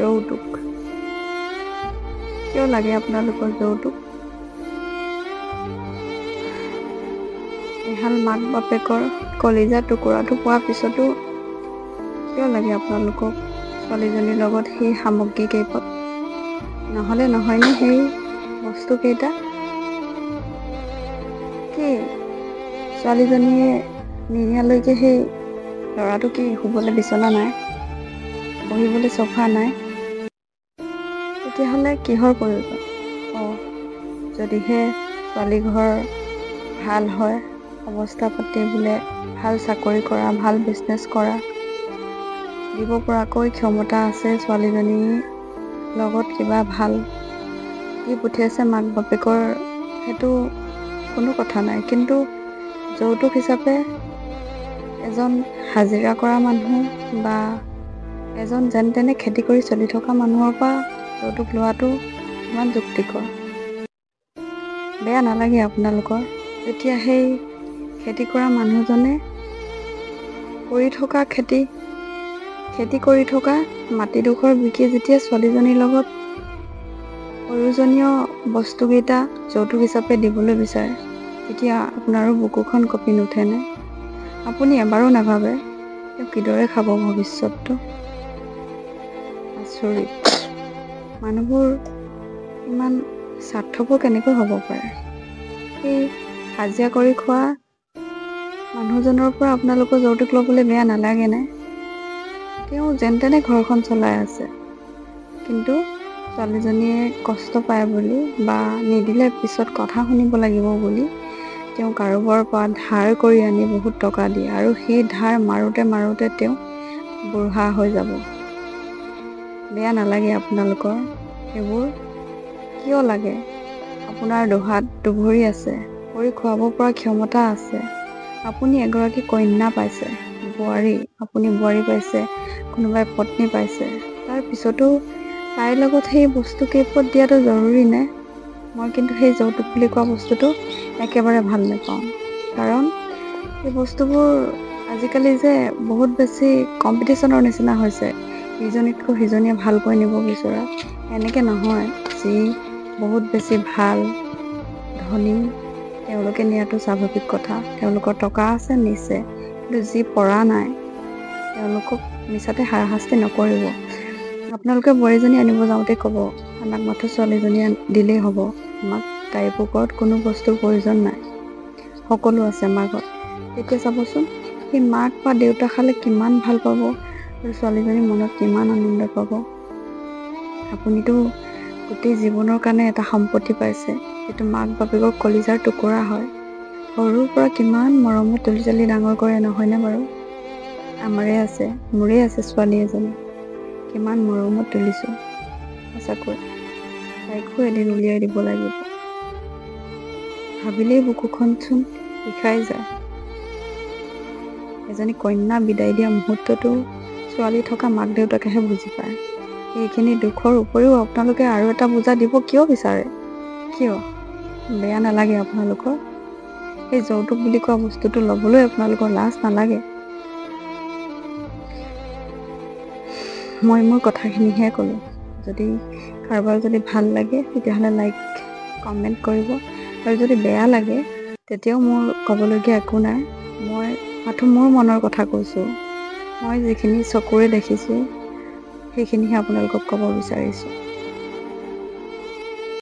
যৌতুক কিয় লাগে আপোনালোকৰ যৌতুক? এহাল মাক বাপেকৰ কলিজা টুকুৰাটো পোৱাৰ পিছতো কিয় লাগে আপোনালোকক ছোৱালীজনীৰ লগত সেই সামগ্ৰী কেইপদ? নহ'লে নহয়নে সেই বস্তুকেইটা? কি ছোৱালীজনীয়ে নিনিয়ালৈকে সেই ল'ৰাটো কি শুবলৈ বিচনা নাই, বহিবলৈ চফা নাই? তেতিয়াহ'লে কিহৰ প্ৰয়োজন? যদিহে ছোৱালী ঘৰ ভাল হয়, অৱস্থা পাতি বোলে ভাল চাকৰি কৰা, ভাল বিজনেছ কৰা, দিব পৰাকৈ ক্ষমতা আছে, ছোৱালীজনীৰ লগত কিবা ভাল দি পঠিয়াইছে মাক বাপেকৰ, সেইটো কোনো কথা নাই। কিন্তু যৌতুক হিচাপে এজন হাজিৰা কৰা মানুহ বা এজন যেন তেনে খেতি কৰি চলি থকা মানুহৰ পৰা যৌতুক লোৱাটো কিমান যুক্তিকৰ? বেয়া নালাগে আপোনালোকৰ? যেতিয়া সেই খেতি কৰা মানুহজনে কৰি থকা খেতি কৰি থকা মাটিডোখৰ বিকি যেতিয়া ছোৱালীজনীৰ লগত প্ৰয়োজনীয় বস্তুকেইটা যৌতুক হিচাপে দিবলৈ বিচাৰে, তেতিয়া আপোনাৰো বুকুখন কঁপি নুঠেনে? আপুনি এবাৰো নাভাবে তেওঁ কিদৰে খাব ভৱিষ্যতটো? আচৰিত, মানুহবোৰ ইমান স্বাৰ্থপৰ কেনেকৈ হ'ব পাৰে? সেই হাজিৰা কৰি খোৱা মানুহজনৰ পৰা আপোনালোকৰ যৌতুক ল'বলৈ বেয়া নালাগেনে? তেওঁ যেন তেনে ঘৰখন চলাই আছে, কিন্তু ছোৱালীজনীয়ে কষ্ট পায় বুলি বা নিদিলে পিছত কথা শুনিব লাগিব বুলি তেওঁ কাৰোবাৰ পৰা ধাৰ কৰি আনি বহুত টকা দিয়ে, আৰু সেই ধাৰ মাৰোঁতে তেওঁ বুঢ়া হৈ যাব। বেয়া নালাগে আপোনালোকৰ? সেইবোৰ কিয় লাগে? আপোনাৰ দুহাত দুভৰি আছে, কৰি খুৱাব পৰা ক্ষমতা আছে, আপুনি এগৰাকী কন্যা পাইছে, আপুনি বোৱাৰী পাইছে, কোনোবাই পত্নী পাইছে, তাৰ পিছতো তাইৰ লগত সেই বস্তু কেইপদ দিয়াটো জৰুৰী নে? মই কিন্তু সেই যৌতুক বুলি কোৱা বস্তুটো একেবাৰে ভাল নাপাওঁ। কাৰণ এই বস্তুবোৰ আজিকালি যে বহুত বেছি কম্পিটিশ্যনৰ নিচিনা হৈছে, ইজনীতকৈ সিজনীয়ে ভালকৈ নিব বিচৰা। এনেকৈ নহয়, যি বহুত বেছি ভাল ধনী তেওঁলোকে নিয়াটো স্বাভাৱিক কথা, তেওঁলোকৰ টকা আছে নিছে, কিন্তু যি পৰা নাই তেওঁলোকক মিছাতে হাৰাশাস্তি নকৰিব। আপোনালোকে বোৱাৰীজনী আনিব যাওঁতে ক'ব, আমাক মাথো ছোৱালীজনী দিলেই হ'ব, আমাক তাইৰ ওপৰত কোনো বস্তুৰ প্ৰয়োজন নাই, সকলো আছে মাকত। তেতিয়া চাবচোন সেই মাক বা দেউতাকালে কিমান ভাল পাব আৰু ছোৱালীজনীৰ মনত কিমান আনন্দ পাব। আপুনিতো গোটেই জীৱনৰ কাৰণে এটা সম্পত্তি পাইছে, যিটো মাক বাপেকৰ কলিজাৰ টুকুৰা হয়, সৰুৰ পৰা কিমান মৰমত তুলি তুলি ডাঙৰ কৰে, নহয়নে বাৰু? মোৰে আছে ছোৱালী এজনী, কিমান মৰমত তুলিছোঁ, সঁচাকৈ তাইকো এদিন উলিয়াই দিব লাগিব। ভাবিলেই বুকুখন চোন বিষাই যায়। এজনী কন্যা বিদায় দিয়া মুহূৰ্তটো ছোৱালী থকা মাক দেউতাকেহে বুজি পায়। সেইখিনি দুখৰ উপৰিও আপোনালোকে আৰু এটা বোজা দিব কিয় বিচাৰে? কিয়? বেয়া নালাগে আপোনালোকৰ? সেই যৌতুক বুলি কোৱা বস্তুটো ল'বলৈ আপোনালোকৰ লাজ নালাগে? মই মোৰ কথাখিনিহে ক'লোঁ। যদি কাৰোবাৰ যদি ভাল লাগে তেতিয়াহ'লে লাইক কমেণ্ট কৰিব, আৰু যদি বেয়া লাগে তেতিয়াও মোৰ ক'বলগীয়া একো নাই। মই মাথো মোৰ মনৰ কথা কৈছোঁ, মই যিখিনি চকুৰে দেখিছোঁ সেইখিনিহে আপোনালোকক ক'ব বিচাৰিছোঁ।